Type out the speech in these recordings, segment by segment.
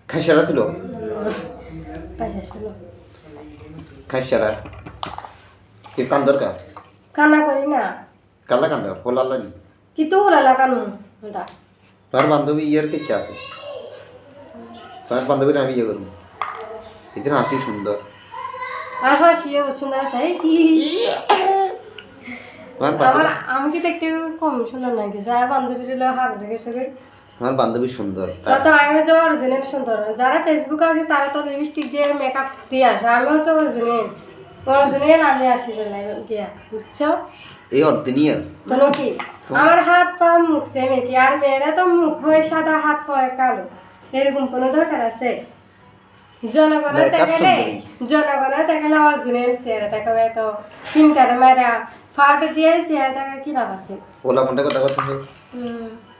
খাইসারা তুলো খাইসারা কি কান দরকার কান্না করি না কালা কান্দা হোলা লাগি কিন্তু ওলা কানু দা তোর বান্ধবী ইয়ার কে চাপে তোর বান্ধবীর আমি ইয়ে করবো এদিন হাসি সুন্দর আর হাসিও সুন্দর আছে কি আমার আমাকে দেখতে কম সুন্দর নাকি যার বান্ধবীর লোক হাত রেখেছে আমার বান্ধবী সুন্দর তো আমি যে অরিজিনাল সুন্দর যারা ফেসবুকে আছে তারা তো লিপস্টিক দিয়ে মেকআপ দিয়ে আসে আমি হচ্ছে অরিজিনাল আমি আসি গিয়া বুঝছো এই অরিজিনাল জানো কি আমার হাত পা মুখ সেম কি আর মেয়েরা তো মুখ হয় সাদা হাত হয় কালো এরকম কোনো দরকার আছে জনগণের দেখালে অরিজিনাল চেহারা দেখাবে তো ফিল্টার মারা ফাট দিয়ে চেহারা দেখা কি লাভ আছে ওলা কোনটা কথা কথা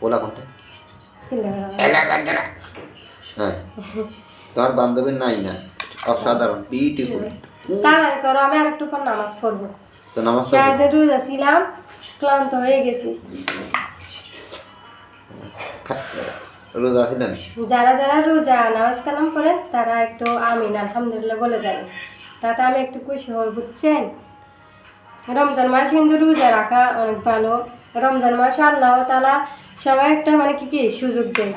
ওলা কোনটা হ্যাঁ তোর বান্ধবী নাই না অসাধারণ বিউটিফুল তাড়াতাড়ি করো আমি আর একটু পর নামাজ পড়বো তো নামাজ সারাদিন রোজা ছিলাম ক্লান্ত হয়ে গেছি রোজা ছিলেন যারা যারা রোজা নামাজ কালাম করেন তারা একটু আমিন আলহামদুলিল্লাহ বলে যাবেন তাতে আমি একটু খুশি হই বুঝছেন রমজান মাস কিন্তু রোজা রাখা অনেক ভালো রমজান মাসে আল্লাহ তাআলা সবাই একটা মানে কি সুযোগ দেয়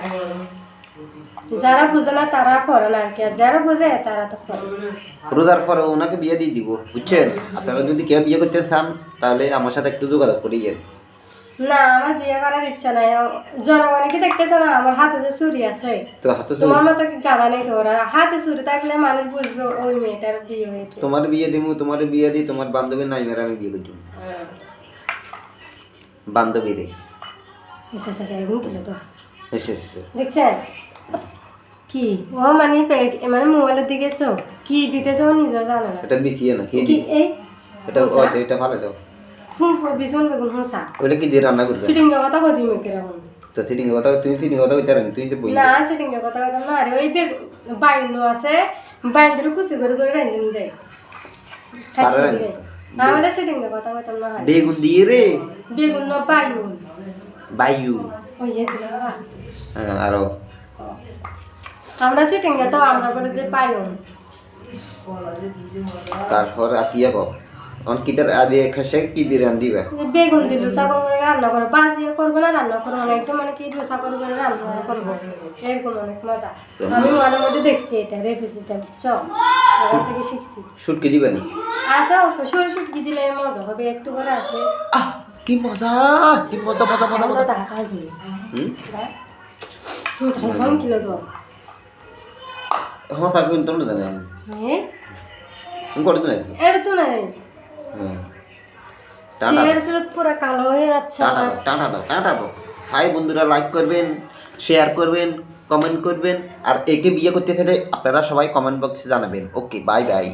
যারা বোঝে না তারা করে না আর কি আর যারা বোঝে তারা তো করে রোজার পরে ওনাকে বিয়ে দিয়ে দিব বুঝছেন আপনারা যদি কেউ বিয়ে করতে চান তাহলে আমার সাথে একটু যোগাযোগ করিয়েন না আমার বিয়ে করার ইচ্ছা নাই জনগণকে দেখতেছে না আমার হাতে যে ছুরি আছে তো হাতে তোমার মতো কি গাদা নেই ওরা হাতে ছুরি থাকলে মানুষ বুঝবে ওই মেয়েটার বিয়ে হয়েছে তোমার বিয়ে দিব তোমার বিয়ে দিই তোমার বান্ধবীর নাই মেরে আমি বিয়ে করছি বান্ধবী রে এরকম কিলো তো এসে এসে দেখছেন কি ও মানে মানে মোবাইলের দিকে চোখ কি দিতেছে ও নিজেও জানে না এটা মিশিয়ে না কি এই এটা ও এটা ভালো দাও ভীষণ বেগুন হোসা ওটা কি দিয়ে রান্না করবে সিটিং কথা কদি মেকে রাখুন তো সিটিং কথা তুই সিটিং কথা কইতে রাখুন তুই তো বই না সিটিং কথা কথা না আরে ওই বাইন আছে বাইন ধরে কুচি করে করে রান্ধুন যায় আমাদের সিটিং কথা কথা না বেগুন দিয়ে রে বেগুন না বাইন বায়ু ওই যে দিলাম হ্যাঁ আরো আমরা সিটিং তো আমরা করে যে পাইন তারপর আর কি কো অন কিটার আদি খাসে কি দিয়ে রান দিবা বেগুন দিয়ে লুচা করে রান্না করো বাজি করবো না রান্না করবো না একটু মানে কি লুচা করে রান্না করবো এরকম অনেক মজা আমি মনের মধ্যে দেখছি এটা রেসিপিটা চল ওখান থেকে শিখছি শুটকি দিবা নি আসা অল্প সরু শুটকি দিলে মজা হবে একটু করে আসে কি মজা মজা টাকা দিয়ে ঝাল কিলো তো হ্যাঁ থাকবে তো না জানেন হ্যাঁ করে তো নাকি এটা তো না রে হ্যাঁ সিরিয়াস পুরো কালো হয়ে যাচ্ছে টাটা দাও হাই বন্ধুরা লাইক করবেন শেয়ার করবেন কমেন্ট করবেন আর একে বিয়ে করতে চাইলে আপনারা সবাই কমেন্ট বক্সে জানাবেন ওকে বাই বাই